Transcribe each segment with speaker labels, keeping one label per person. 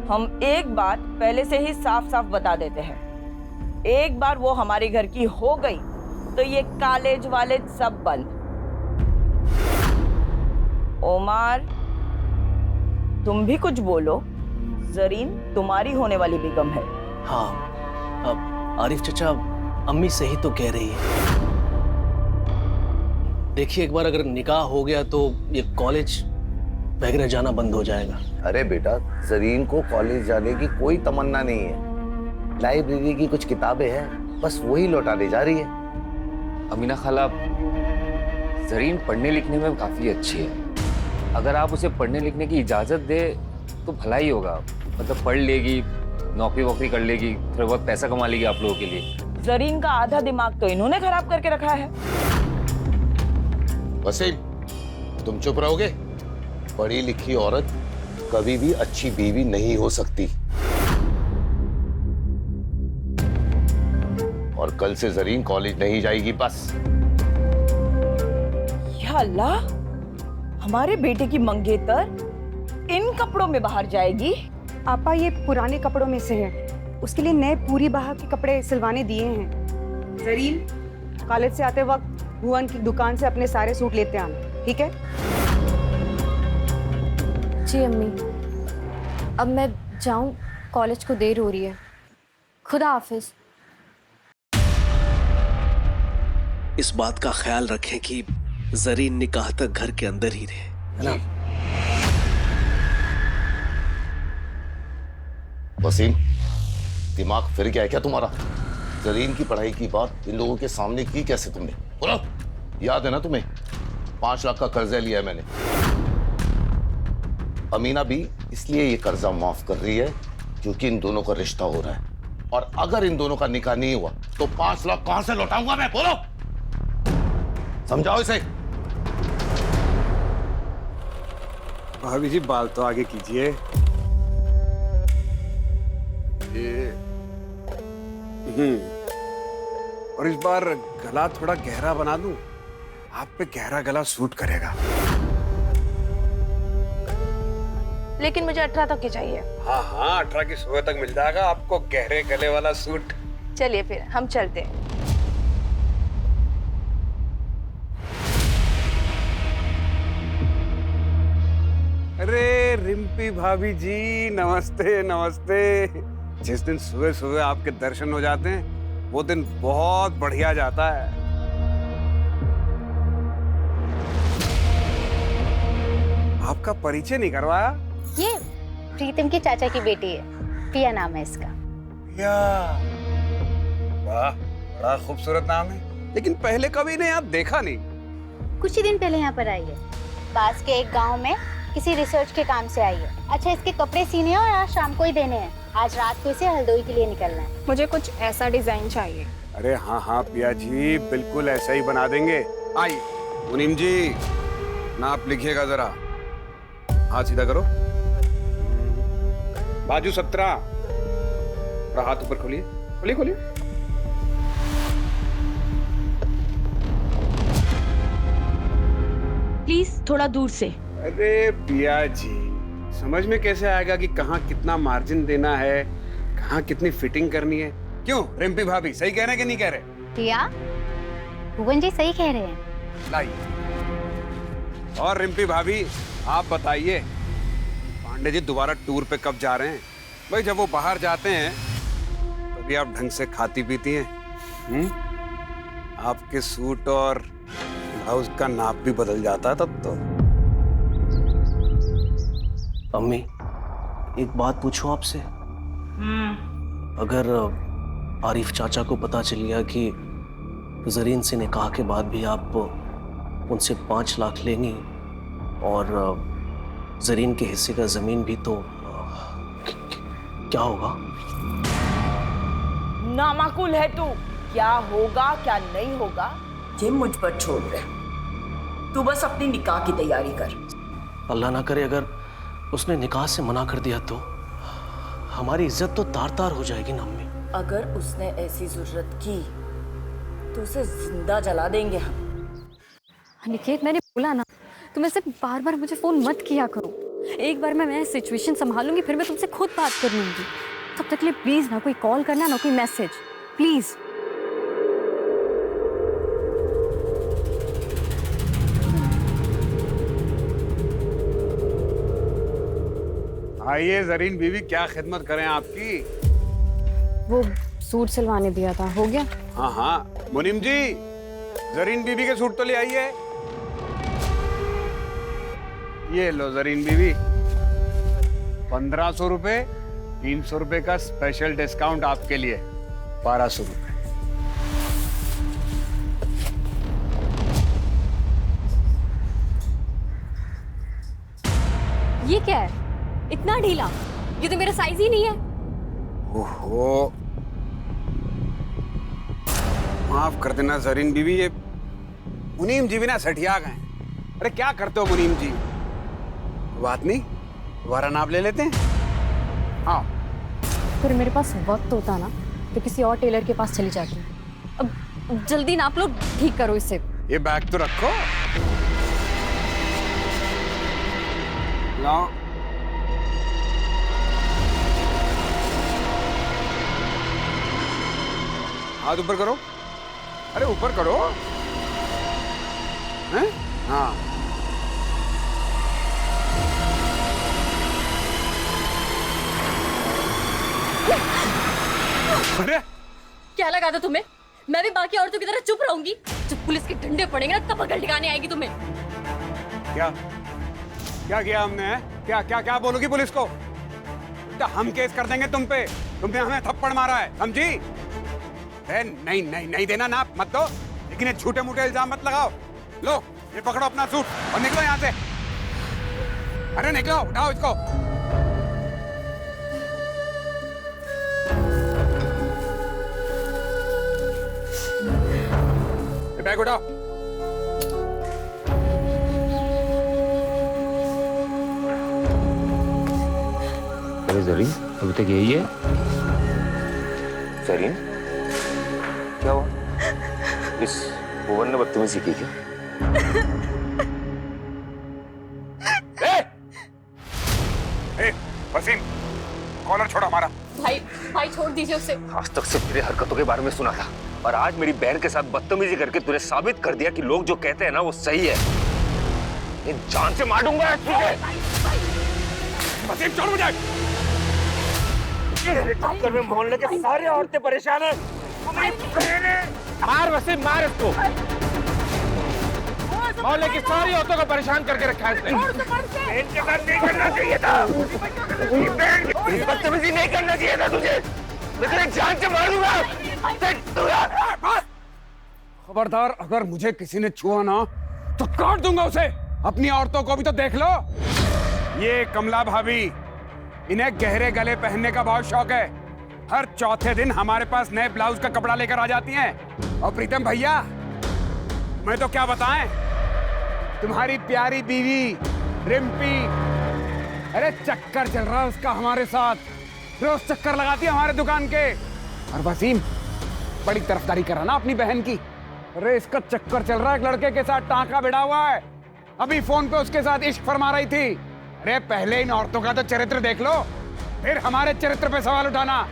Speaker 1: हम एक बात पहले से ही साफ साफ बता देते हैं, एक बार वो हमारे घर की हो गई तो ये कॉलेज वाले सब बंद। ओमार, तुम भी कुछ बोलो। जरीन तुम्हारी होने वाली बेगम है।
Speaker 2: हाँ, अब आरिफ चचा, अम्मी सही तो कह रही है। देखिए, एक बार अगर निकाह हो गया तो ये कॉलेज वगैरह जाना बंद हो जाएगा।
Speaker 3: अरे बेटा, जरीन को कॉलेज जाने की कोई तमन्ना नहीं है। लाइब्रेरी की कुछ किताबें हैं, बस वही लौटाने जा रही है।
Speaker 4: अमीना खाला, जरीन पढ़ने लिखने में काफी अच्छी है। अगर आप उसे पढ़ने लिखने की इजाजत दे तो भला ही होगा। मतलब पढ़ लेगी, नौकरी वोकरी कर लेगी, थोड़ा बहुत पैसा कमा लेगी आप लोगों के लिए।
Speaker 1: जरीन का आधा दिमाग तो इन्होंने खराब करके रखा है।
Speaker 3: वसीम, तुम चुप रहोगे? पढ़ी लिखी औरत कभी भी अच्छी बीवी नहीं हो सकती। और कल से जरीन कॉलेज नहीं जाएगी, बस।
Speaker 1: या अल्लाह, हमारे बेटे की मंगेतर इन कपड़ों में बाहर जाएगी?
Speaker 5: आपा, ये पुराने कपड़ों में से है। उसके लिए नए पूरी बाह के कपड़े सिलवाने दिए हैं। जरीन, कॉलेज से आते वक्त भुवन की दुकान से अपने सारे सूट लेते आना, ठीक है?
Speaker 6: जी अम्मी, अब मैं जाऊं, कॉलेज को देर हो रही है। खुदा हाफिज।
Speaker 2: इस बात का ख्याल रखें कि जरीन निकाह तक घर के अंदर ही रहे, है ना?
Speaker 3: वसीम, दिमाग फिर गया है क्या तुम्हारा? जरीन की पढ़ाई की बात इन लोगों के सामने की कैसे तुमने? बोलो, याद है ना तुम्हें? 5 लाख का कर्जा लिया है मैंने। अमीना भी इसलिए ये कर्जा माफ कर रही है क्योंकि इन दोनों का रिश्ता हो रहा है। और अगर इन दोनों का निकाह नहीं हुआ तो 5 लाख कहां से लौटाऊंगा मैं? बोलो, समझाओ इसे।
Speaker 7: भाभी जी, बाल तो आगे कीजिए। और इस बार गला थोड़ा गहरा बना दूं? आप पे गहरा गला सूट करेगा।
Speaker 6: लेकिन मुझे 18 तक की चाहिए।
Speaker 7: हाँ हाँ, 18 की सुबह तक मिल जाएगा आपको गहरे गले वाला सूट।
Speaker 6: चलिए फिर हम चलते हैं।
Speaker 7: अरे रिम्पी भाभी जी, नमस्ते नमस्ते। जिस दिन सुबह सुबह आपके दर्शन हो जाते हैं वो दिन बहुत बढ़िया जाता है। आपका परिचय नहीं करवाया?
Speaker 8: ये प्रीतम की चाचा की बेटी है, पिया नाम है इसका।
Speaker 7: पिया, वाह, बड़ा खूबसूरत नाम है। लेकिन पहले कभी ने यहाँ देखा नहीं।
Speaker 8: कुछ ही दिन पहले यहाँ पर आई है। पास के एक गांव में किसी रिसर्च के काम से आई है। अच्छा, इसके कपड़े सीने हैं और आज शाम को ही देने हैं। आज रात को इसे हल्द्वानी के लिए निकलना है।
Speaker 6: मुझे कुछ ऐसा डिजाइन चाहिए।
Speaker 7: अरे हाँ हाँ पिया जी, बिल्कुल ऐसा ही बना देंगे। आई मुनीम जी, नाप लिखिएगा जरा। हाथ सीधा करो, बाजू 17, और हाथ ऊपर खोलिए, खोलिए खोलिए।
Speaker 1: प्लीज थोड़ा दूर से।
Speaker 7: अरे पिया जी, समझ में कैसे आएगा कि कहाँ कितना मार्जिन देना है, कहाँ कितनी फिटिंग करनी है? क्यों रिम्पी भाभी, सही कह रहे हैं कि नहीं कह रहे?
Speaker 8: पिया, भुवन जी सही कह रहे हैं।
Speaker 7: लाइए। और रिम्पी भाभी, आप बताइए, पांडे जी दोबारा टूर पे कब जा रहे हैं? भाई जब वो बाहर जाते हैं तभी आप ढंग से खाती पीती हैं। आपके सूट और ब्लाउज का नाप भी बदल जाता है तब तो।
Speaker 2: अम्मी, एक बात पूछूं आपसे? अगर आरिफ चाचा को पता चल गया कि जरीन से निकाह के बाद भी आप उनसे 5 लाख लेंगी और जरीन के हिस्से का जमीन भी, तो क्या होगा?
Speaker 1: नामाकुल है तू। क्या होगा क्या नहीं होगा ये मुझ पर छोड़ दे। तू बस अपनी निकाह की तैयारी कर।
Speaker 2: अल्लाह ना करे अगर उसने निकाह से मना कर दिया तो हमारी इज्जत तो तार तार हो जाएगी ना अम्मी।
Speaker 1: अगर उसने ऐसी जरूरत की तो उसे जिंदा जला देंगे हम।
Speaker 6: निकेत, मैंने बोला ना, तुम ऐसे बार बार मुझे फोन मत किया करो। एक बार मैं सिचुएशन संभालूंगी, फिर मैं तुमसे खुद बात कर लूंगी। तब तक के लिए प्लीज ना कोई कॉल करना, ना कोई मैसेज, प्लीज।
Speaker 7: आइए जरीन बीवी, क्या खिदमत करें आपकी?
Speaker 6: वो सूट सिलवाने दिया था, हो गया?
Speaker 7: हाँ हाँ मुनीम जी, जरीन बीवी के सूट तो ले आइए। ये लो जरीन बीवी, 1500 रुपए, 300 रुपए का स्पेशल डिस्काउंट आपके लिए, 1200 रुपए।
Speaker 6: ये क्या है, इतना ढीला? ये तो मेरा साइज ही नहीं है।
Speaker 7: ओहो, माफ कर देना जरीन बीवी, ये मुनीम जी भी ना सठिया गए। अरे क्या करते हो मुनीम जी? बात नहीं, दोबारा नाप ले लेते हैं। हाँ,
Speaker 6: फिर मेरे पास वक्त होता ना तो किसी और टेलर के पास चली जाती। अब जल्दी नाप लो, ठीक करो इसे।
Speaker 7: ये बैग तो रखो। लाओ। हाथ ऊपर करो। अरे ऊपर करो। हैं? हाँ। अरे
Speaker 6: क्या लगा था तुम्हें? मैं भी बाकी औरतों की तरह चुप रहूंगी? जब पुलिस के डंडे पड़ेंगे ना, तब अकल ठिकाने आएगी तुम्हें।
Speaker 7: क्या क्या किया हमने? है? क्या क्या क्या बोलोगी पुलिस को? तो हम केस कर देंगे तुम पे। तुमने हमें थप्पड़ मारा है, समझी? नहीं नहीं नहीं देना, नाप मत दो, लेकिन ये झूठे मूठे इल्जाम मत लगाओ। लो ये पकड़ो अपना सूट और निकलो यहाँ से। अरे निकलो, उठाओ इसको। ये बैग उठाओ।
Speaker 4: अरे जरीन, अभी तक यही है? जरीन, क्या हुआ? इस भुवन ने बदतमीजी की क्या?
Speaker 7: वसीम, कॉलर छोड़ो हमारा।
Speaker 6: भाई भाई छोड़ दीजिए उसे।
Speaker 4: आज तक सिर्फ तेरे हरकतों के बारे में सुना था, और आज मेरी बहन के साथ बदतमीजी करके तूने साबित कर दिया कि लोग जो कहते हैं ना वो सही है। ये जान से मार दूंगा तुझे।
Speaker 7: वसीम छोड़ मुझे।
Speaker 4: चक्कर में मोहल्ले के सारे औरतें परेशान हैं।
Speaker 9: मार वसीम, मार इसको। मोहल्ले की सारी औरतों को परेशान करके रखा है इसने।
Speaker 4: इनके साथ नहीं करना चाहिए था। बदतमीजी नहीं करना चाहिए था तुझे। मैं तेरे जान से मार दूंगा।
Speaker 7: खबरदार, अगर मुझे किसी ने छुआ ना तो काट दूंगा उसे। अपनी औरतों को भी तो देख लो। ये कमला भाभी, इन्हें गहरे गले पहनने का बहुत शौक है। हर चौथे दिन हमारे पास नए ब्लाउज का कपड़ा लेकर आ जाती हैं। और प्रीतम भैया, मैं तो क्या बताएं, तुम्हारी प्यारी बीवी रिम्पी, अरे चक्कर चल रहा है उसका हमारे साथ। रोज चक्कर लगाती है हमारे दुकान के। और वसीम बड़ी तरफदारी कर रहा ना अपनी बहन की। अरे इसका चक्कर चल रहा है एक लड़के के साथ, टांका भिड़ा हुआ है। अभी फोन पे उसके साथ इश्क फरमा रही थी। अरे पहले इन औरतों का तो चरित्र देख लो, फिर हमारे चरित्र पे सवाल उठाना।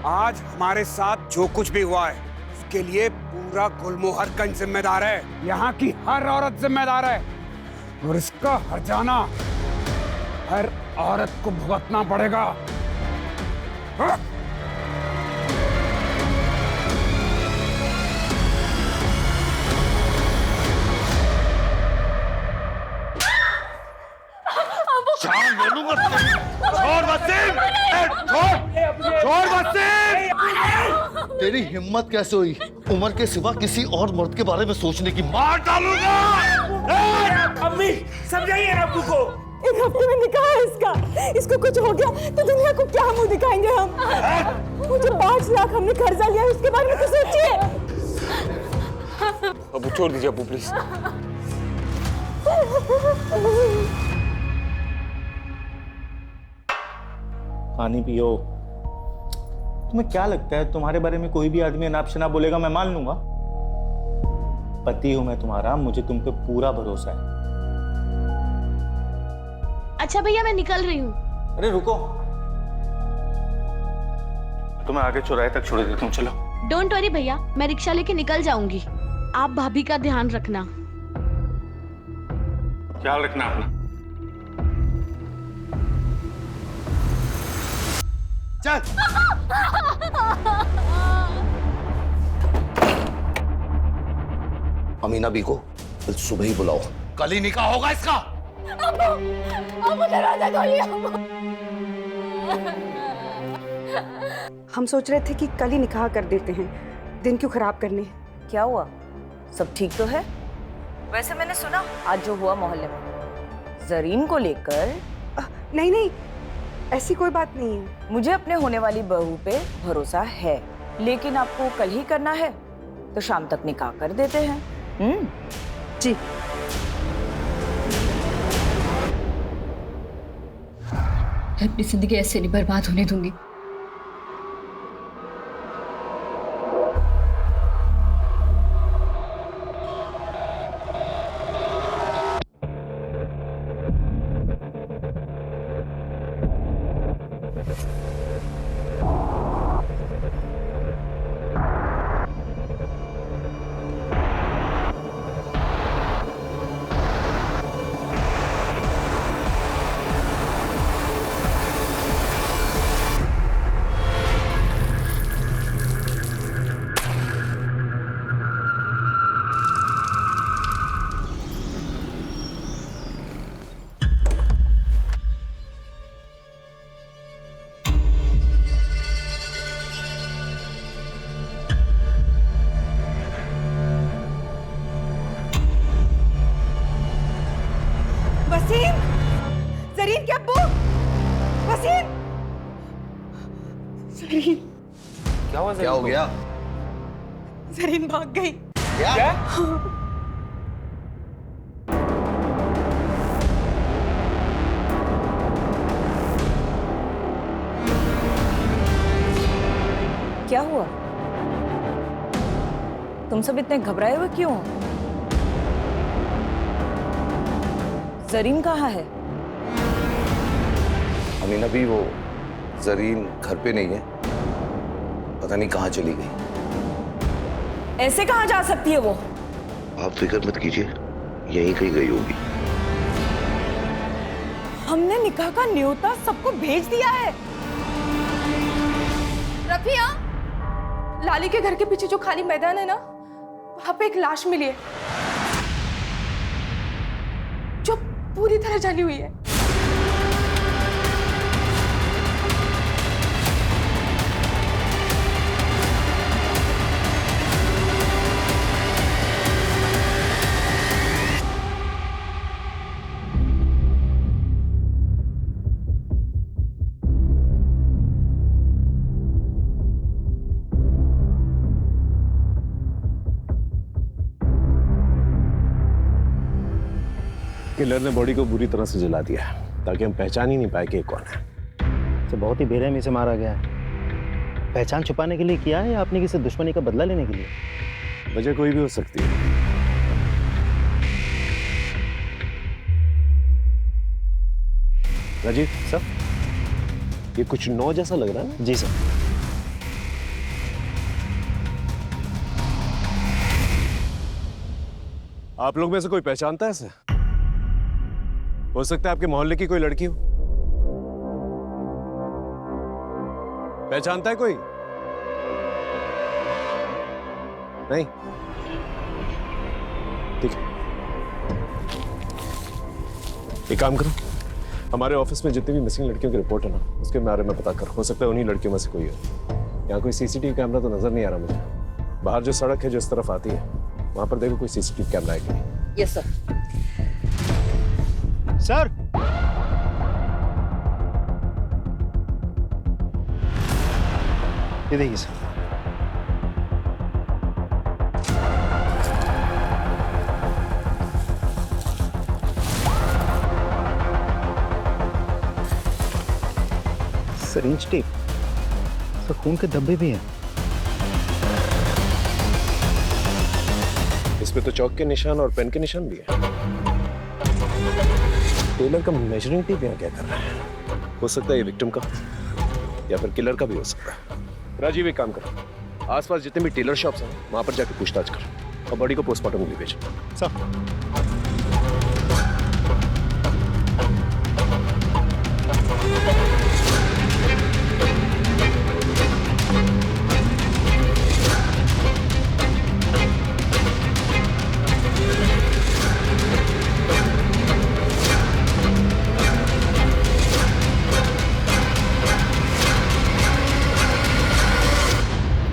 Speaker 7: आज हमारे साथ जो कुछ भी हुआ है उसके लिए पूरा गुलमोहरगंज जिम्मेदार है। यहाँ की हर औरत जिम्मेदार है, और इसका हर्जाना हर औरत को भुगतना पड़ेगा। हाँ?
Speaker 3: तेरी हिम्मत कैसे हुई उमर के सिवा किसी और मर्द के बारे में सोचने की? मार डालूंगा।
Speaker 9: अम्मी समझाइए ना अब्बू को।
Speaker 10: एक हफ्ते में निकाह है इसका। इसको कुछ हो गया तो दुनिया को क्या मुंह दिखाएंगे हम? मुझे 5 लाख हमने कर्जा लिया, उसके बारे में तो सोचिए।
Speaker 4: अब्बू छोड़ दीजिए अब्बू प्लीज।
Speaker 11: पानी पियो। तुम्हें क्या लगता है तुम्हारे बारे में कोई भी आदमी अनाप शनाप बोलेगा मैं मान लूंगा? पति हूं मैं तुम्हारा, मुझे तुम पे पूरा भरोसा है।
Speaker 10: अच्छा भैया मैं निकल रही हूँ।
Speaker 11: अरे रुको, तुम्हें आगे चौराहे तक छोड़ देता हूँ, चलो।
Speaker 10: डोंट वरी भैया, मैं रिक्शा लेके निकल जाऊंगी। आप भाभी का ध्यान रखना।
Speaker 11: ख्याल रखना अपना।
Speaker 3: चल। अमीना बी को कल सुबह ही बुलाओ, कल ही निकाह होगा इसका।
Speaker 5: हम सोच रहे थे कि कल ही निकाह कर देते हैं, दिन क्यों खराब करने।
Speaker 1: क्या हुआ, सब ठीक तो है? वैसे मैंने सुना आज जो हुआ मोहल्ले में जरीन को लेकर।
Speaker 5: नहीं नहीं, ऐसी कोई बात नहीं है।
Speaker 1: मुझे अपने होने वाली बहू पे भरोसा है, लेकिन आपको कल ही करना है तो शाम तक निकाह कर देते हैं।
Speaker 5: जी।
Speaker 6: मैं अपनी जिंदगी ऐसे नहीं बर्बाद होने दूंगी।
Speaker 5: वसीम, जरीन के अब्बू, वसीम, जरीन,
Speaker 4: क्या हुआ?
Speaker 3: क्या हो गया?
Speaker 5: जरीन भाग गई।
Speaker 3: क्या?
Speaker 1: क्या हुआ? तुम सब इतने घबराए हुए क्यों हो? जरीन कहाँ है?
Speaker 3: अमीना भी वो जरीन घर पे नहीं है, पता नहीं कहाँ चली गई।
Speaker 1: ऐसे कहाँ जा सकती है वो?
Speaker 3: आप फिक्र मत कीजिए, यहीं कहीं गई होगी।
Speaker 1: हमने निकाह का न्योता सबको भेज दिया है।
Speaker 10: रफिया, लाली के घर के पीछे जो खाली मैदान है ना, वहां पे एक लाश मिली है जो पूरी तरह जली हुई है।
Speaker 12: किलर ने बॉडी को बुरी तरह से जला दिया ताकि हम पहचान ही नहीं पाए कि कौन है।
Speaker 11: तो बहुत ही बेरहमी से मारा गया है। पहचान छुपाने के लिए किया है या अपनी किसी दुश्मनी का बदला लेने के लिए?
Speaker 12: वजह कोई भी हो सकती है। राजीव सर, ये कुछ नौ जैसा लग रहा है ना?
Speaker 11: जी सर।
Speaker 12: आप लोग में से कोई पहचानता है इसे? हो सकता है आपके मोहल्ले की कोई लड़की हो। पहचानता है कोई? नहीं? ठीक है, एक काम करो, हमारे ऑफिस में जितनी भी मिसिंग लड़कियों की रिपोर्ट है ना, उसके बारे में पता कर। हो सकता है उन्हीं लड़कियों में से कोई हो। यहाँ कोई सीसीटीवी कैमरा तो नजर नहीं आ रहा मुझे। बाहर जो सड़क है जो इस तरफ आती है, वहां पर देखो कोई सीसीटीवी कैमरा है कि नहीं।
Speaker 1: Yes sir.
Speaker 11: सर, ये देखिए सर। सिरिंज टेप, सर खून के धब्बे भी हैं।
Speaker 12: इस पे तो चौक के निशान और पेन के निशान भी है। टेलर का मेजरिंग टेप यहाँ क्या कर रहा है? हो सकता है ये विक्टिम का या फिर किलर का भी हो सकता है। राजीव एक काम कर, आसपास जितने भी टेलर शॉप्स हैं वहां पर जाकर पूछताछ कर और बॉडी को पोस्टमार्टम के लिए भेज।
Speaker 11: सर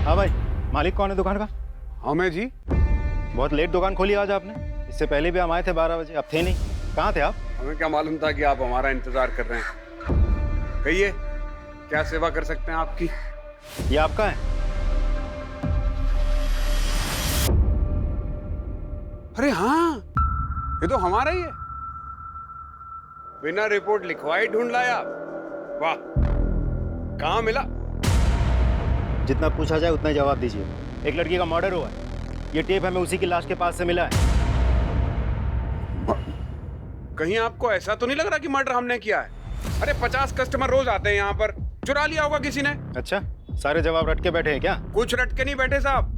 Speaker 11: हाँ भाई, मालिक कौन है दुकान का?
Speaker 7: हाँ मैं जी।
Speaker 11: बहुत लेट दुकान खोली आज आपने। इससे पहले भी हम आए थे 12 बजे, अब थे नहीं। कहाँ थे आप?
Speaker 7: हमें क्या मालूम था कि आप हमारा इंतजार कर रहे हैं। कहिए क्या सेवा कर सकते हैं आपकी?
Speaker 11: ये आपका है?
Speaker 7: अरे हाँ, ये तो हमारा ही है। बिना रिपोर्ट लिखवाए ढूंढ लाया। वाह, कहाँ मिला?
Speaker 11: जितना पूछा जाए उतना जवाब दीजिए। एक लड़की का मर्डर हुआ है। ये टेप हमें उसी की लाश के पास से मिला है।
Speaker 7: कहीं आपको ऐसा तो नहीं लग रहा कि मर्डर हमने किया है? अरे 50 कस्टमर रोज आते हैं यहाँ पर, चुरा लिया होगा किसी ने।
Speaker 11: अच्छा, सारे जवाब रट के बैठे हैं क्या?
Speaker 7: कुछ रट के नहीं बैठे साहब।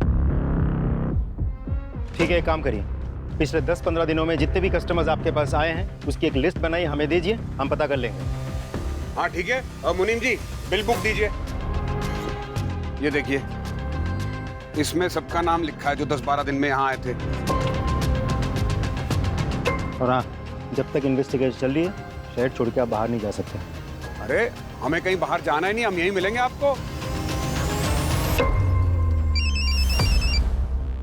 Speaker 11: ठीक है, एक काम करिए, पिछले 10-15 दिनों में जितने भी कस्टमर्स आपके पास आए हैं उसकी एक लिस्ट बनाई, हमें दीजिए, हम पता कर लेंगे।
Speaker 7: हाँ ठीक है। और मुनीम जी, बिल बुक दीजिए। ये देखिए, इसमें सबका नाम लिखा है जो 10-12 दिन में यहाँ आए थे।
Speaker 11: और हाँ, जब तक इन्वेस्टिगेशन चल रही है शहर छोड़ के आप बाहर नहीं जा सकते।
Speaker 7: अरे हमें कहीं बाहर जाना ही नहीं, हम यहीं मिलेंगे आपको।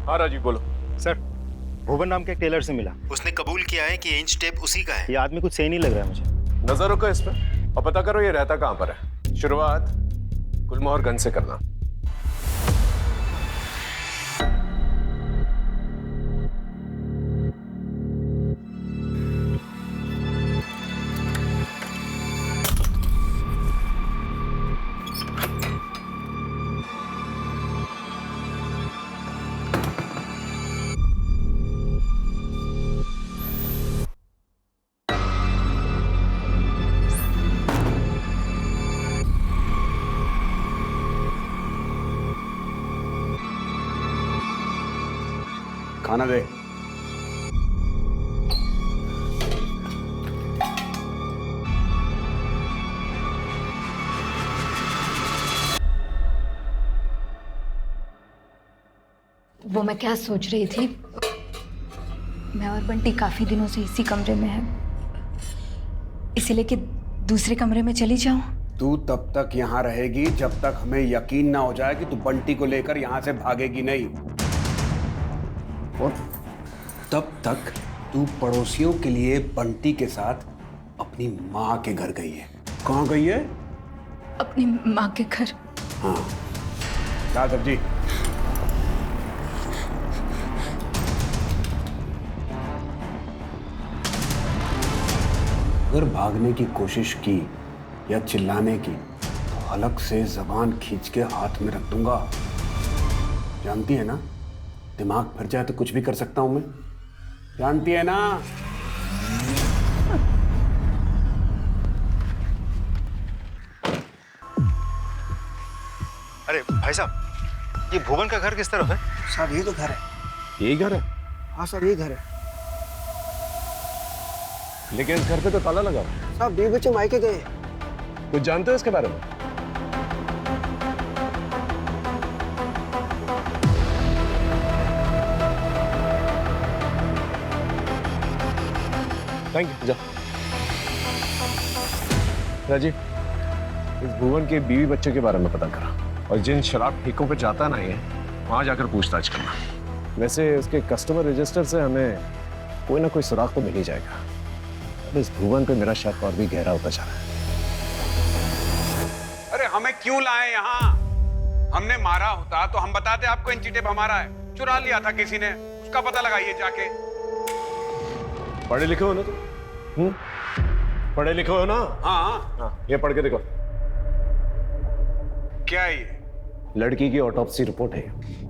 Speaker 12: हाँ राजीव बोलो।
Speaker 11: सर, भुवन नाम के एक टेलर से मिला। उसने कबूल किया है कि इंच टेप उसी का है। ये आदमी कुछ सही नहीं लग रहा है मुझे।
Speaker 12: नजर रखो इस पर और पता करो ये रहता कहाँ पर है। शुरुआत गुलमोहर गंज से करना।
Speaker 7: खाना दे।
Speaker 6: वो मैं क्या सोच रही थी, मैं और बंटी काफी दिनों से इसी कमरे में हैं, इसीलिए कि दूसरे कमरे में चली जाऊं।
Speaker 7: तू तब तक यहाँ रहेगी जब तक हमें यकीन ना हो जाए कि तू बंटी को लेकर यहाँ से भागेगी नहीं। और तब तक तू पड़ोसियों के लिए बंटी के साथ अपनी माँ के घर गई है। कहाँ गई है?
Speaker 6: अपनी माँ के घर।
Speaker 7: हाँ, क्या सब्जी? अगर भागने की कोशिश की या चिल्लाने की तो हलक से जबान खींच के हाथ में रख दूंगा। जानती है ना, दिमाग भर जाए तो कुछ भी कर सकता हूं मैं। जानती है ना?
Speaker 11: अरे भाई साहब, ये भुवन का घर किस तरफ है?
Speaker 13: साहब ये तो घर है।
Speaker 12: यही घर है?
Speaker 13: हाँ सर, ये घर है।
Speaker 12: लेकिन इस घर पे तो ताला लगा है।
Speaker 13: साहब 20 बच्चे मायके गए।
Speaker 12: कुछ जानते हो इसके बारे में? Thank you. जा राजीव, इस भुवन के बीवी बच्चे के बारे में पता करा और जिन शराब ठेकों पे जाता ना ये, वहां जाकर पूछताछ करना। वैसे उसके कस्टमर रजिस्टर से हमें कोई ना कोई सुराग तो मिल ही जाएगा। अब इस भुवन पे मेरा शक और भी गहरा होता जा रहा है।
Speaker 7: अरे हमें क्यों लाए यहाँ? हमने मारा होता तो हम बताते आपको इंची टेप हमारा है। चुरा लिया था किसी ने, उसका पता लगाइए जाके।
Speaker 12: पढ़े लिखे हो ना तुम? पढ़े लिखे हो ना?
Speaker 7: हाँ।
Speaker 12: ये पढ़ के देखो।
Speaker 7: क्या है ये?
Speaker 12: लड़की की ऑटोप्सी रिपोर्ट है।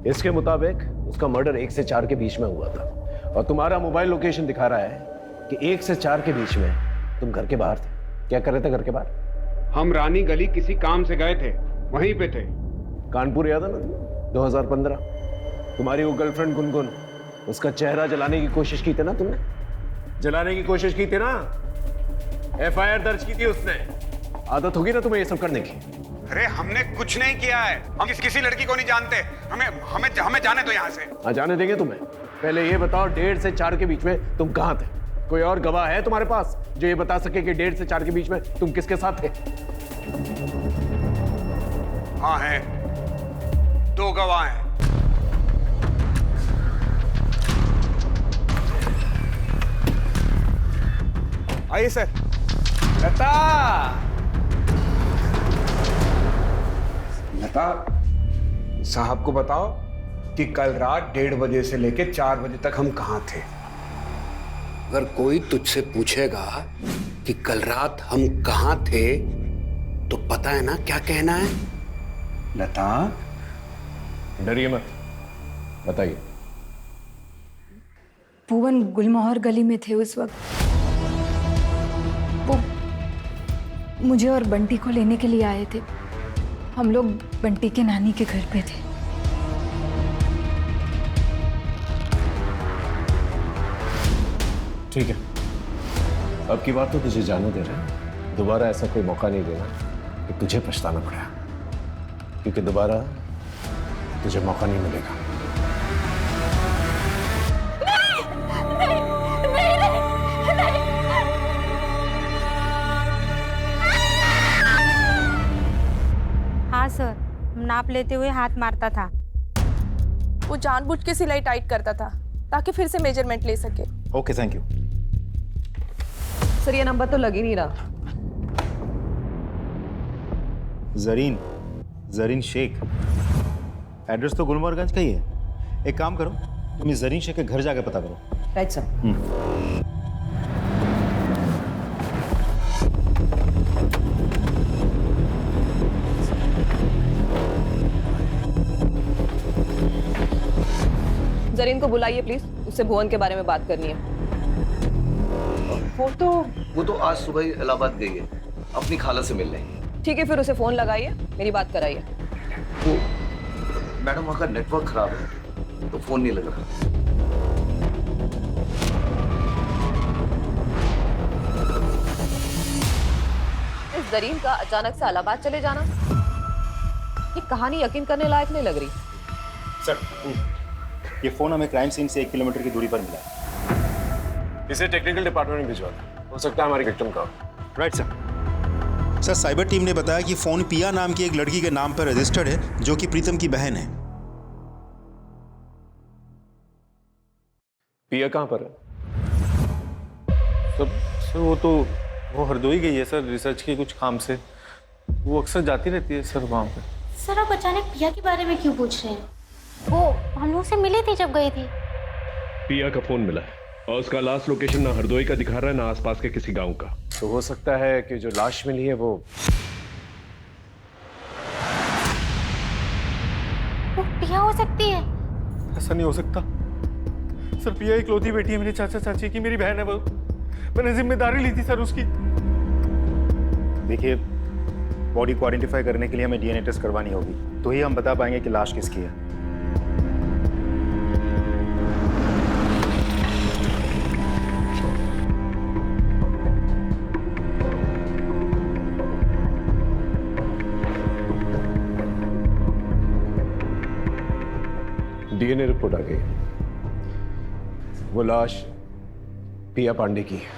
Speaker 12: इसके मुताबिक उसका मर्डर 1 से 4 के बीच में हुआ था और तुम्हारा मोबाइल लोकेशन दिखा रहा है कि 1 से 4 के बीच में तुम घर के बाहर थे, क्या कर रहे थे घर के बाहर?
Speaker 7: हम रानी गली किसी काम से गए थे, वहीं पे थे।
Speaker 12: कानपुर याद है ना तुम्हें? 2015 तुम्हारी वो गर्लफ्रेंड गुनगुन, उसका चेहरा जलाने की कोशिश की थी ना तुमने? जलाने की कोशिश की थी ना? FIR दर्ज की थी उसने। आदत होगी ना तुम्हें ये सब करने की?
Speaker 7: अरे हमने कुछ नहीं किया है, हम किसी लड़की को नहीं जानते। हमें जाने दो यहाँ से।
Speaker 12: हाँ, जाने देंगे तुम्हें। पहले ये बताओ 1:30 से 4 के बीच में तुम कहाँ थे? कोई और गवाह है तुम्हारे पास जो ये बता सके कि 1:30 से 4 के बीच में तुम किसके साथ थे?
Speaker 7: हाँ है, 2 गवाह हैं। आइए सर। लता, लता साहब को बताओ कि कल रात 1:30 बजे से लेके 4 बजे तक हम कहाँ थे।
Speaker 14: अगर कोई तुझसे पूछेगा कि कल रात हम कहाँ थे तो पता है ना क्या कहना है?
Speaker 7: लता,
Speaker 12: डरिए मत, बताइए।
Speaker 6: भुवन गुलमोहर गली में थे उस वक्त। वो मुझे और बंटी को लेने के लिए आए थे। हम लोग बंटी के नानी के घर पे थे।
Speaker 12: ठीक है, अब की बात तो तुझे जाने दे रहे हैं। दोबारा ऐसा कोई मौका नहीं देना कि तुझे पछताना पड़ा, क्योंकि दोबारा तुझे मौका नहीं मिलेगा।
Speaker 8: हाँ सर, नाप लेते हुए हाथ मारता था।
Speaker 10: वो जानबूझ के सिलाई टाइट करता था ताकि फिर से मेजरमेंट ले सके।
Speaker 11: Okay, thank you.
Speaker 1: सर ये नंबर तो लग ही नहीं रहा।
Speaker 11: जरीन शेख, एड्रेस तो गुलमोहरगंज का ही है। एक काम करो, तुम इस जरीन शेख के घर जाके पता करो।
Speaker 1: Right sir. जरीन को बुलाइए प्लीज, उससे भुवन के बारे में बात करनी है।
Speaker 2: वो तो आज सुबह ही इलाहाबाद गई है अपनी खाला से मिलने।
Speaker 1: ठीक है, फिर उसे फोन लगाइए, मेरी बात कराइए।
Speaker 2: वो मैडम वहाँ का नेटवर्क खराब है तो फोन नहीं लग रहा।
Speaker 1: इस जरीन का अचानक से इलाहाबाद चले जाना, ये कहानी यकीन करने लायक नहीं लग रही।
Speaker 11: सर, ये फोन हमें क्राइम सीन से 1 किलोमीटर की दूरी पर मिला है।
Speaker 12: इसे टेक्निकल डिपार्टमेंट में भिजवा दो, हो सकता है हमारी विक्टिम का।
Speaker 11: Right sir.
Speaker 15: Sir, cyber team ने बताया कि फोन पिया नाम की एक लड़की के नाम पर रजिस्टर्ड है जो कि प्रीतम की बहन है।
Speaker 12: पिया कहाँ पर है?
Speaker 11: सर वो हरदोई गई है सर, रिसर्च के कुछ काम से। वो अक्सर जाती रहती है सर वहाँ पे।
Speaker 8: सर आप अचानक पिया के बारे में क्यों पूछ रहे हैं? वो हम लोग से मिली थी जब गई थी।
Speaker 12: पिया का फोन मिला है और उसका लास्ट लोकेशन ना हरदोई का दिखा रहा है ना आसपास के किसी गांव का। तो हो सकता है कि जो लाश मिली है वो
Speaker 8: पिया हो सकती है।
Speaker 11: ऐसा नहीं हो सकता सर, पिया इकलौती बेटी है मेरे चाचा चाची की, मेरी बहन है वो। मैंने जिम्मेदारी ली थी सर उसकी। देखिए, बॉडी को आइडेंटिफाई करने के लिए हमें DNA टेस्ट करवानी होगी, तो ही हम बता पाएंगे कि लाश किसकी है।
Speaker 12: DNA रिपोर्ट आ गई, वो लाश पिया पांडे की है।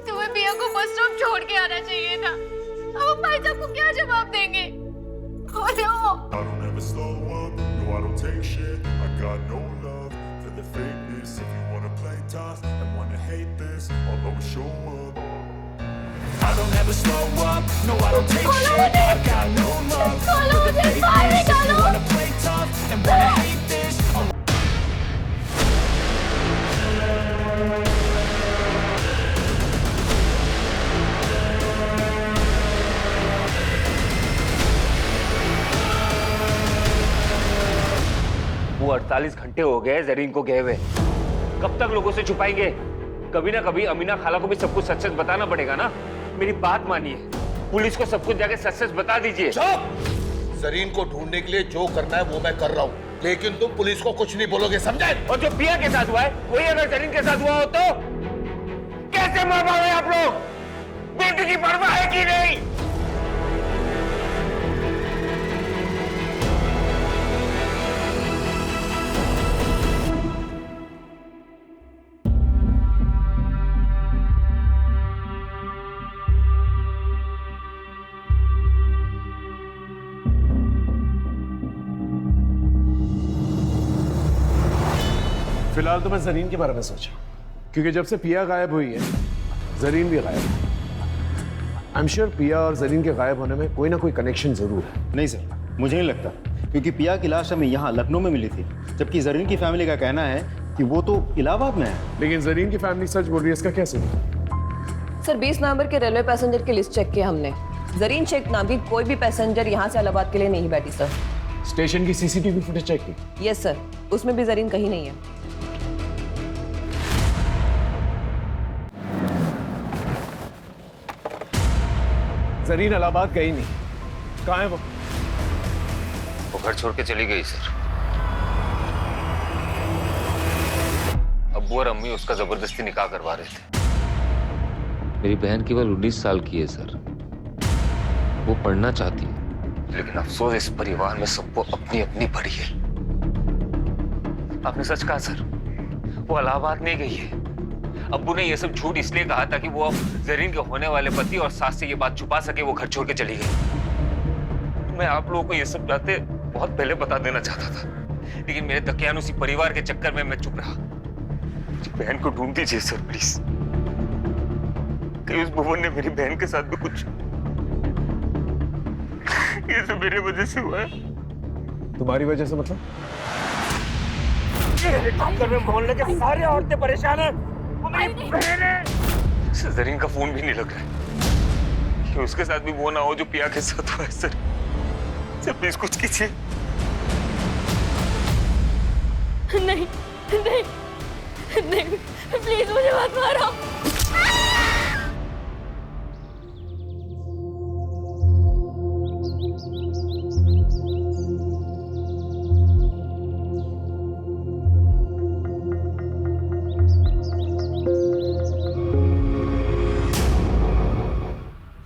Speaker 6: तुम्हें पिया को बस स्टॉप छोड़ के आना चाहिए था। अब भाई साहब को क्या जवाब देंगे? बोलो।
Speaker 16: I don't ever slow up, no I don't take shit, I got no love for the fakeness. If you wanna play tough and wanna hate this,
Speaker 4: वो 48 घंटे घंटे हो गए जरीन को गए हुए। कब तक लोगों से छुपाएंगे? कभी ना कभी अमीना खाला को भी सब कुछ सच सच बताना पड़ेगा ना। मेरी बात मानिए, पुलिस को सब कुछ जाके सच सच बता दीजिए।
Speaker 3: जरीन को ढूंढने के लिए जो करना है वो मैं कर रहा हूँ, लेकिन तुम पुलिस को कुछ नहीं बोलोगे, समझे?
Speaker 4: और जो पिया के साथ हुआ है वही अगर जरीन के साथ हुआ हो तो कैसे मार पाओगे आप लोग? बेटी की परवाह है कि नहीं?
Speaker 12: फिलहाल तो मैं जरीन के बारे में सोचा, क्योंकि जब से पिया गायब हुई है जरीन भी गायब है। आई एम श्योर पिया और जरीन के गायब होने में कोई ना कोई कनेक्शन जरूर है।
Speaker 15: नहीं सर, मुझे नहीं लगता, क्योंकि पिया की लाश हमें यहाँ लखनऊ में मिली थी, जबकि जरीन की फैमिली का कहना है कि वो तो इलाहाबाद में है।
Speaker 12: लेकिन जरीन की फैमिली सच बोल रही है, इसका क्या सही?
Speaker 17: सर 20 नवंबर के रेलवे पैसेंजर की लिस्ट चेक की हमने। जरीन शेख नाम की कोई भी पैसेंजर यहाँ से इलाहाबाद के लिए नहीं बैठी सर।
Speaker 12: स्टेशन की सीसीटीवी फुटेज चेक की?
Speaker 17: यस सर, उसमें भी जरीन कहीं नहीं है।
Speaker 12: जरीन इलाहाबाद गई नहीं, कहाँ है वो?
Speaker 4: वो घर छोड़ के चली गई सर। अब्बू और अम्मी उसका जबरदस्ती निकाह करवा रहे थे। मेरी बहन केवल 19 साल की है सर, वो पढ़ना चाहती है, लेकिन अफसोस इस परिवार में सबको अपनी अपनी पड़ी है। आपने सच कहा सर, वो इलाहाबाद नहीं गई है। अब्बू ने ये सब झूठ इसलिए कहा था कि वो जरीन के होने वाले पति और सास से ये बात छुपा सके, वो घर छोड़ के चली गई। मैं आप लोगों को ये सब बातें बहुत पहले बता देना चाहता था, लेकिन मेरे दकियानुसी परिवार के चक्कर में मैं चुप रहा। बहन को ढूंढ दीजिए सर प्लीज, कि उस भुवन ने मेरी बहन के साथ भी कुछ, ये सब मेरे वजह से हुआ है।
Speaker 12: तुम्हारी वजह से मतलब?
Speaker 9: हेलीकॉप्टर में मोहल्ले के सारे औरतें परेशान हैं।
Speaker 4: जरीन का फोन भी नहीं लग रहा है, कि उसके साथ भी वो ना हो जो पिया के साथ हुआ है सर। सर प्लीज कुछ कीजिए।
Speaker 10: नहीं नहीं नहीं, प्लीज मुझे मत मारो।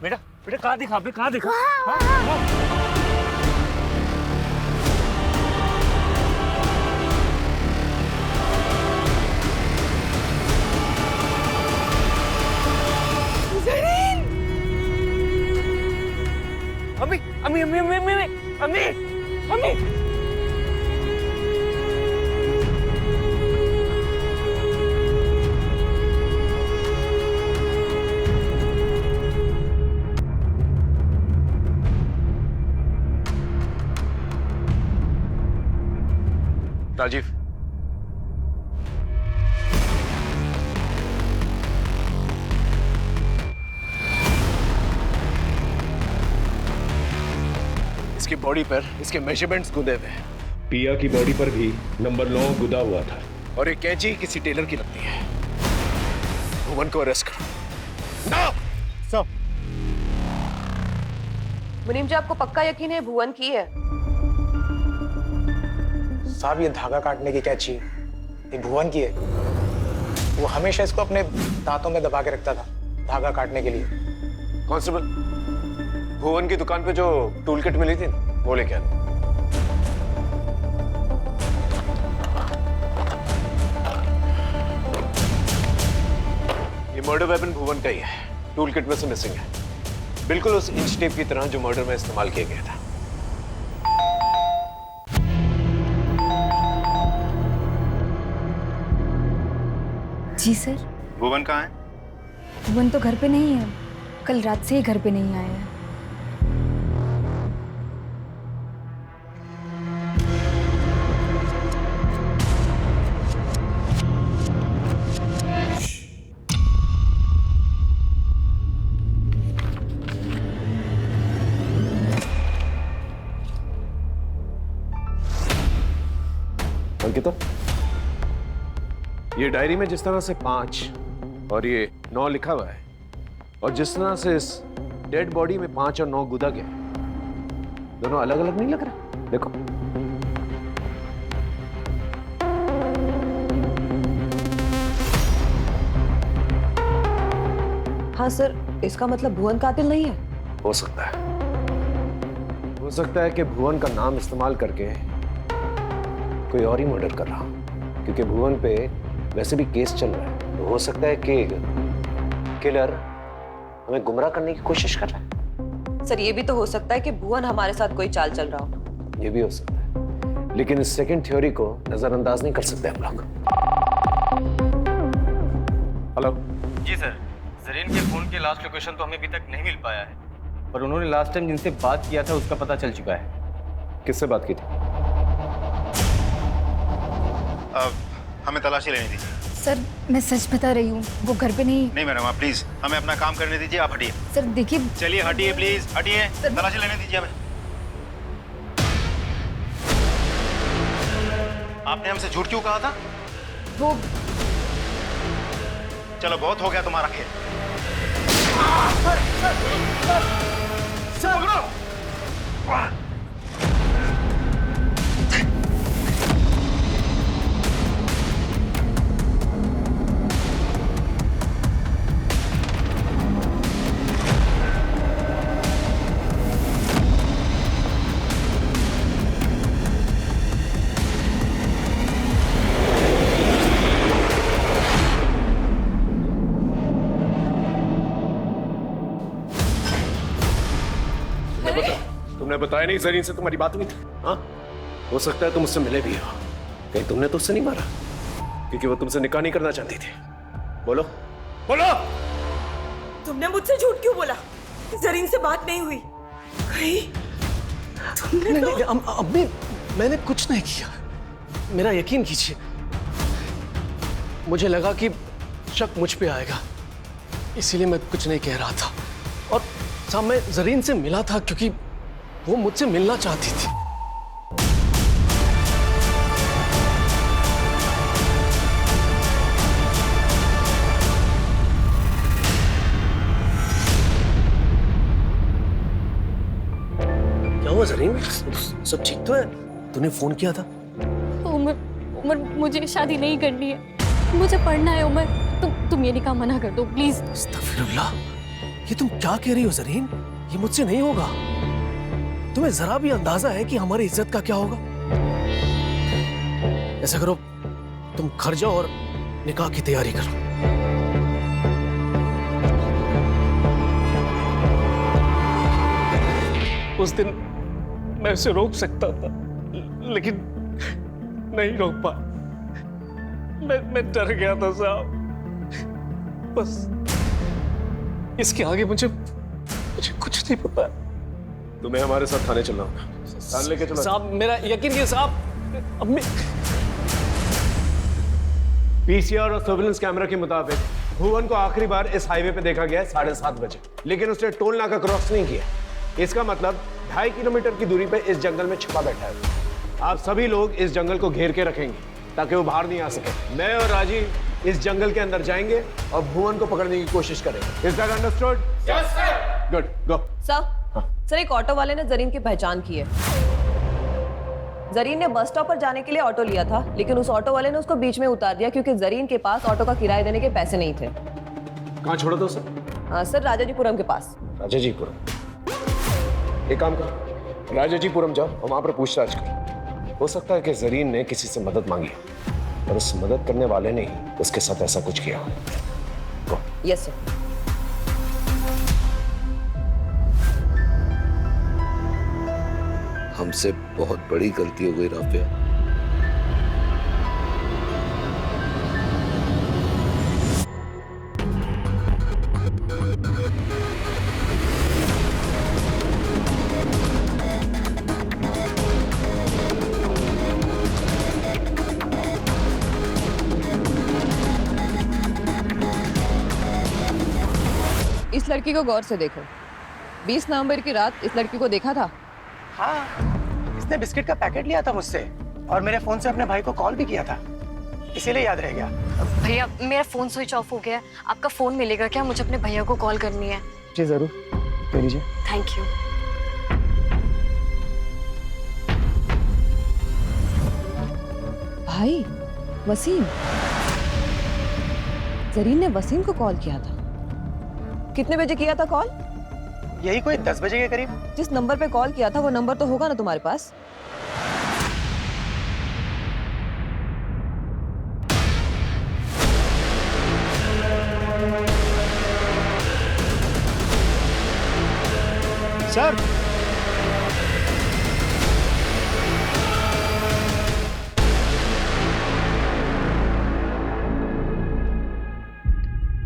Speaker 9: बेटा बेटा कहाँ दिखा, बे कहाँ दिखा? अम्मी अम्मी अम्मी अम्मी अम्मी अम्मी अम्मी
Speaker 12: राजीव, इसकी बॉडी पर इसके मेजरमेंट्स गुदे हुए हैं। पिया की बॉडी पर भी नंबर 9 गुदा हुआ था।
Speaker 2: और एक कैंची किसी टेलर की लगती है। भुवन को अरेस्ट करो।
Speaker 12: ना
Speaker 17: सब। मुनीम जी, आपको पक्का यकीन है भुवन की है?
Speaker 11: साहब, ये धागा काटने की कैंची ये भुवन की है। वो हमेशा इसको अपने दांतों में दबा के रखता था धागा काटने के लिए।
Speaker 2: कांस्टेबल, भुवन की दुकान पे जो टूल किट मिली थी वो लेके आना। ये मर्डर वेपन भुवन का ही है, टूल किट में से मिसिंग है। बिल्कुल उस इंच टेप की तरह जो मर्डर में इस्तेमाल किया गया था।
Speaker 6: जी सर।
Speaker 15: भुवन कहाँ है?
Speaker 6: भुवन तो घर पे नहीं है, कल रात से ही घर पे नहीं आया है।
Speaker 12: अंकिता, ये डायरी में जिस तरह से 5 और ये 9 लिखा हुआ है, और जिस तरह से इस डेड बॉडी में 5 और 9 गुदा गया है, दोनों अलग अलग नहीं लग रहा? देखो।
Speaker 17: हाँ सर, इसका मतलब भुवन कातिल नहीं है?
Speaker 12: हो सकता है। हो सकता है कि भुवन का नाम इस्तेमाल करके कोई और ही मर्डर कर रहा हो, क्योंकि भुवन पे वैसे भी केस चल रहा है। तो हो सकता है कि किलर हमें गुमराह करने की कोशिश कर रहा है।
Speaker 17: सर, ये भी तो हो सकता है कि भुवन हमारे साथ कोई चाल चल रहा हो।
Speaker 12: ये भी हो सकता है, लेकिन इस सेकंड थ्योरी को नजरअंदाज नहीं कर सकते हम लोग। हेलो
Speaker 18: जी सर, जरीन के फोन के लास्ट लोकेशन तो हमें अभी तक नहीं मिल पाया है, पर उन्होंने लास्ट टाइम जिनसे बात किया था उसका पता चल चुका है।
Speaker 12: किससे बात की थी?
Speaker 15: हमें तलाशी लेनी दीजिए।
Speaker 6: सर, मैं सच बता रही हूँ, वो घर पे नहीं।
Speaker 15: नहीं मैडम, आप प्लीज हमें अपना काम करने दीजिए, आप हटिए।
Speaker 6: सर देखिए।
Speaker 15: चलिए हटिए प्लीज, हटिए, तलाशी लेने दीजिए हमें। आपने हमसे झूठ क्यों कहा था?
Speaker 6: वो
Speaker 15: चलो बहुत हो गया तुम्हारा खेल।
Speaker 12: तुमने बताया नहीं जरीन से तुम्हारी बात हुई थी? हाँ, हो सकता है तुम उससे मिले भी हो। कहीं तुमने तो उससे नहीं मारा? क्योंकि वो तुमसे निकाह नहीं करना चाहती थी। बोलो बोलो।
Speaker 10: तुमने मुझसे झूठ क्यों बोला? जरीन से बात नहीं हुई? कहीं तुमने
Speaker 2: नहीं, अम्मी, मैंने कुछ नहीं किया। मेरा यकीन कीजिए, मुझे लगा कि शक मुझ पे आएगा, इसीलिए मैं कुछ नहीं कह रहा था। और साहब, मैं जरीन से मिला था क्योंकि वो मुझसे मिलना चाहती थी। क्या हुआ जरीन? सब ठीक तो है? तूने फोन किया था?
Speaker 19: उमर, मुझे शादी नहीं करनी है, मुझे पढ़ना है। उमर, तुम ये निकाह मना कर दो प्लीज।
Speaker 2: अस्तगफिरुल्लाह, ये तुम क्या कह रही हो जरीन? ये मुझसे नहीं होगा। तुम्हें जरा भी अंदाजा है कि हमारी इज्जत का क्या होगा? ऐसा करो, तुम घर जाओ और निकाह की तैयारी करो। उस दिन मैं उसे रोक सकता था, लेकिन नहीं रोक पाया। मैं डर गया था साहब। बस इसके आगे मुझे कुछ नहीं पता।
Speaker 12: तुम्हें हमारे साथ थाने चलना होगा। लेके चलो
Speaker 2: साहब, मेरा यकीन कीजिए साहब। अब
Speaker 12: पीसीआर और सर्विलेंस कैमरा के मुताबिक भुवन को आखिरी बार इस हाईवे पे देखा गया है 7:30 बजे, लेकिन उसने टोल नाका क्रॉस नहीं किया। इसका मतलब 2.5 किलोमीटर की दूरी पे इस जंगल में छिपा बैठा है। आप सभी लोग इस जंगल को घेर के रखेंगे ताकि वो बाहर नहीं आ सके। मैं और राजीव इस जंगल के अंदर जाएंगे और भुवन को पकड़ने की कोशिश करेंगे। Is that understood? Yes sir. Good, go.
Speaker 17: Sir, एक ऑटो वाले ने जरीन की पहचान की है। जरीन ने बस स्टॉप पर जाने के लिए ऑटो लिया था, लेकिन उस ऑटो वाले ने उसको बीच में उतार दिया क्योंकि जरीन के पास ऑटो का किराया देने के पैसे नहीं थे।
Speaker 12: कहाँ छोड़ा था उसे?
Speaker 17: हाँ सर, राजाजीपुरम के पास।
Speaker 12: राजाजीपुरम? एक काम करो, राजाजीपुरम जाओ और वहां पर पूछताछ करो। हो सकता है कि जरीन ने किसी से मदद मांगी और उस मदद करने वाले ने ही उसके साथ ऐसा कुछ किया। गो।
Speaker 17: Yes sir.
Speaker 3: हमसे बहुत बड़ी गलती हो गई राफिया।
Speaker 17: इस लड़की को गौर से देखो। 20 नवंबर की रात इस लड़की को देखा था?
Speaker 11: हाँ, इसने बिस्किट का पैकेट लिया था मुझसे और मेरे फोन से अपने भाई को कॉल भी किया था। इसीलिए याद रह गया।
Speaker 19: भैया मेरा फोन स्विच ऑफ हो गया है, आपका फोन मिलेगा क्या? मुझे अपने भैया को कॉल करनी है।
Speaker 11: जी जरूर, ले लीजिए।
Speaker 19: Thank you.
Speaker 17: भाई वसीम, जरीन ने वसीम को कॉल किया था। कितने बजे किया था कॉल?
Speaker 11: यही कोई 10 बजे के करीब।
Speaker 17: जिस नंबर पे कॉल किया था वो नंबर तो होगा ना तुम्हारे पास?
Speaker 15: सर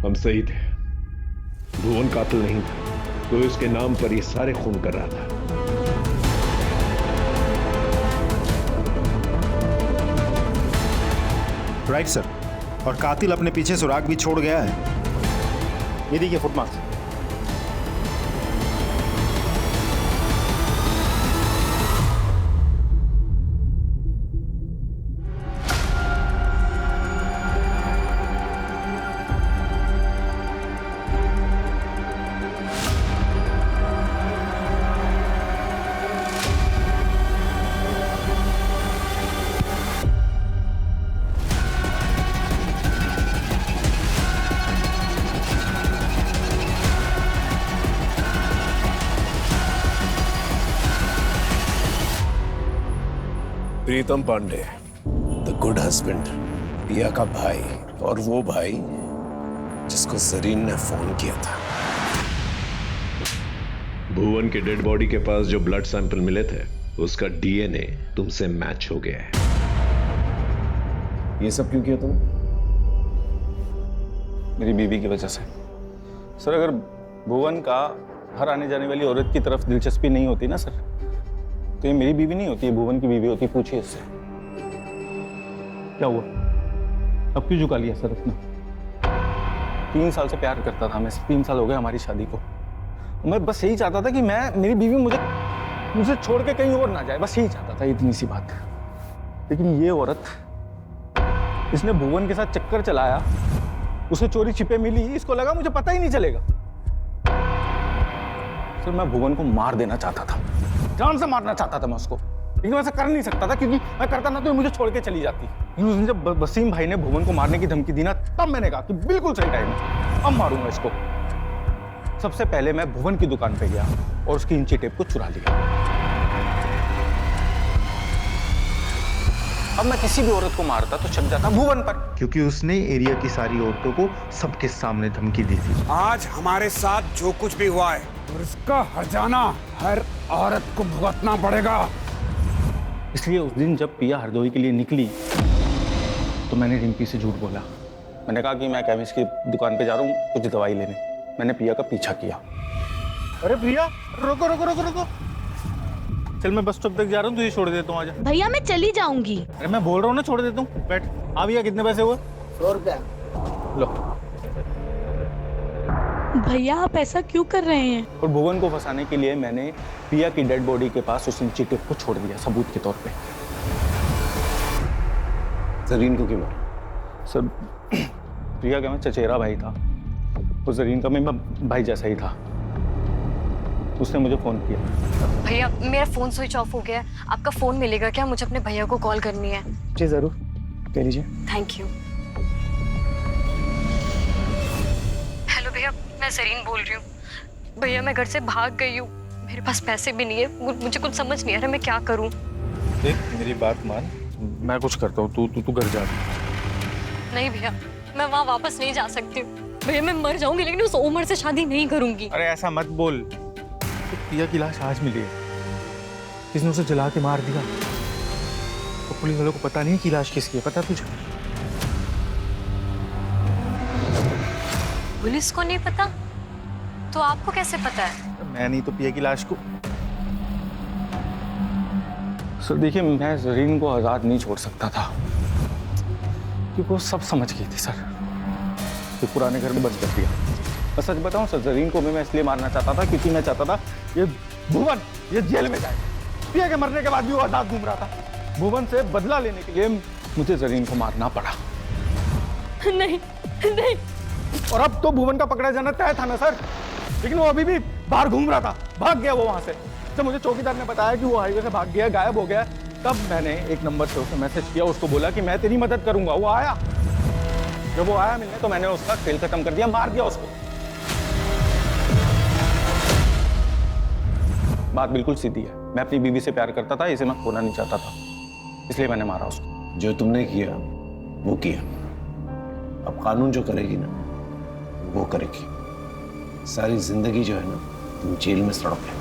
Speaker 12: हम सही थे, भुवन कातिल नहीं था, तो इसके नाम पर ये सारे खून कर रहा था।
Speaker 15: राइट सर, और कातिल अपने पीछे सुराग भी छोड़ गया है। ये देखिए footmark.
Speaker 12: Pritam Pandey, the good husband, पिया का भाई, और वो भाई जिसको जरीन ने फोन किया था। भुवन के डेड बॉडी के पास जो ब्लड सैंपल मिले थे उसका डीएनए तुमसे मैच हो गया है। ये सब क्यों किया तुम?
Speaker 18: मेरी बीवी की वजह से। सर अगर भुवन का हर आने जाने वाली औरत की तरफ दिलचस्पी नहीं होती ना सर, तो ये मेरी बीवी नहीं होती, है भुवन की बीवी होती। पूछिए इससे क्या हुआ, अब क्यों झुका लिया सर अपना? 3 साल से प्यार करता था मैं, 3 साल हो गए हमारी शादी को। मैं बस यही चाहता था कि मेरी बीवी मुझे छोड़ के कहीं और ना जाए, बस यही चाहता था, इतनी सी बात। लेकिन ये औरत, इसने भुवन के साथ चक्कर चलाया, उसे चोरी छिपे मिली, इसको लगा मुझे पता ही नहीं चलेगा। सर मैं भुवन को मार देना चाहता था, जान से मारना चाहता था मैं उसको, लेकिन ऐसा कर नहीं सकता था क्योंकि मैं करता ना तो मुझे छोड़ के चली जाती। लेकिन उस दिन जब वसीम भाई ने भुवन को मारने की धमकी दी ना, तब मैंने कहा कि बिल्कुल सही टाइम है, अब मारूंगा इसको। सबसे पहले मैं भुवन की दुकान पे गया और उसकी इंची टेप को चुरा लिया। अब मैं किसी भी औरत को मारता तो चल जाता भुवन पर,
Speaker 15: क्योंकि उसने एरिया की सारी औरतों को सबके सामने धमकी दी थी।
Speaker 7: आज हमारे साथ जो कुछ भी हुआ है और इसका हर्जाना हर औरत को भुगतना पड़ेगा।
Speaker 18: इसलिए उस दिन जब पिया हरदोई के लिए निकली तो मैंने रिंपी से झूठ बोला। मैंने कहा कि मैं केमिस्ट की दुकान पे जा रहा हूँ कुछ दवाई लेने। मैंने पिया का पीछा किया।
Speaker 11: अरे प्रिया, रोको रोको रोको रोको, चल मैं बस स्टॉप तक जा रहा हूँ, तुझे छोड़ देता हूँ, आजा।
Speaker 19: भैया मैं चली जाऊंगी।
Speaker 11: अरे मैं बोल रहा हूँ ना, छोड़ देता हूँ, बैठ। आ भैया, कितने पैसे हुए?
Speaker 13: 100 रुपया।
Speaker 18: लो।
Speaker 19: भैया आप ऐसा क्यों कर रहे हैं?
Speaker 18: और भुवन को फंसाने के लिए मैंने पिया की डेड बॉडी के पास उस इंची टेप को छोड़ दिया सबूत के तौर पे।
Speaker 12: जरीन को क्यों मारा?
Speaker 18: सर प्रिया का मैं चचेरा भाई था और जरीन का मेरा भाई जैसा ही था। उसने मुझे फोन किया।
Speaker 19: भैया मेरा फोन स्विच ऑफ हो गया है, आपका फोन मिलेगा क्या? मुझे अपने भैया को कॉल करनी है।
Speaker 11: जी जरूर, ले लीजिए।
Speaker 19: Thank you. हेलो भैया, मैं जरीन बोल रही हूँ। भैया मैं घर से भाग गई हूँ, मेरे पास पैसे भी नहीं है, मुझे कुछ समझ नहीं आ रहा मैं क्या करूँ।
Speaker 18: देख मेरी बात मान, मैं कुछ करता हूँ, तू घर जा।
Speaker 19: नहीं भैया, मैं वहाँ वापस नहीं जा सकती हूँ। भैया मैं मर जाऊंगी लेकिन उस उम्र से शादी नहीं करूंगी।
Speaker 11: अरे ऐसा मत बोल, तो पिया की लाश आज मिली है, किसने उसे जला के मार दिया। तो पुलिस वालों को पता नहीं कि लाश किसकी है, पता तुझे?
Speaker 19: पुलिस को नहीं पता तो आपको कैसे पता है?
Speaker 11: मैं नहीं तो पिया की लाश को।
Speaker 18: सर देखिए, मैं जरीन को आजाद नहीं छोड़ सकता था क्योंकि वो सब समझ गई थी सर। तो पुराने घर में बंद कर दिया। मैं सच बताऊं सर, जरीन को मैं इसलिए मारना चाहता था क्योंकि मैं चाहता था ये भुवन ये जेल में जाए। पिया के मरने के बाद भी वो आजाद घूम रहा था। भुवन से बदला लेने के लिए मुझे जरीन को मारना पड़ा।
Speaker 19: नहीं नहीं।
Speaker 18: और अब तो भुवन का पकड़ा जाना तय था ना सर, लेकिन वो अभी भी बाहर घूम रहा था, भाग गया वो वहां से। जब मुझे चौकीदार ने बताया कि वो हाईवे से भाग गया, गायब हो गया, तब मैंने एक नंबर से उसे मैसेज किया, उसको बोला कि मैं तेरी मदद करूंगा। वो आया, जब वो आया मिलने तो मैंने उसका खेल खत्म कर दिया, मार दिया उसको। बात बिल्कुल सीधी है, मैं अपनी बीवी से प्यार करता था, इसे मैं खोना नहीं चाहता था, इसलिए मैंने मारा उसको।
Speaker 2: जो तुमने किया वो किया, अब कानून जो करेगी ना वो करेगी। सारी जिंदगी जो है ना तुम जेल में सड़ोगे।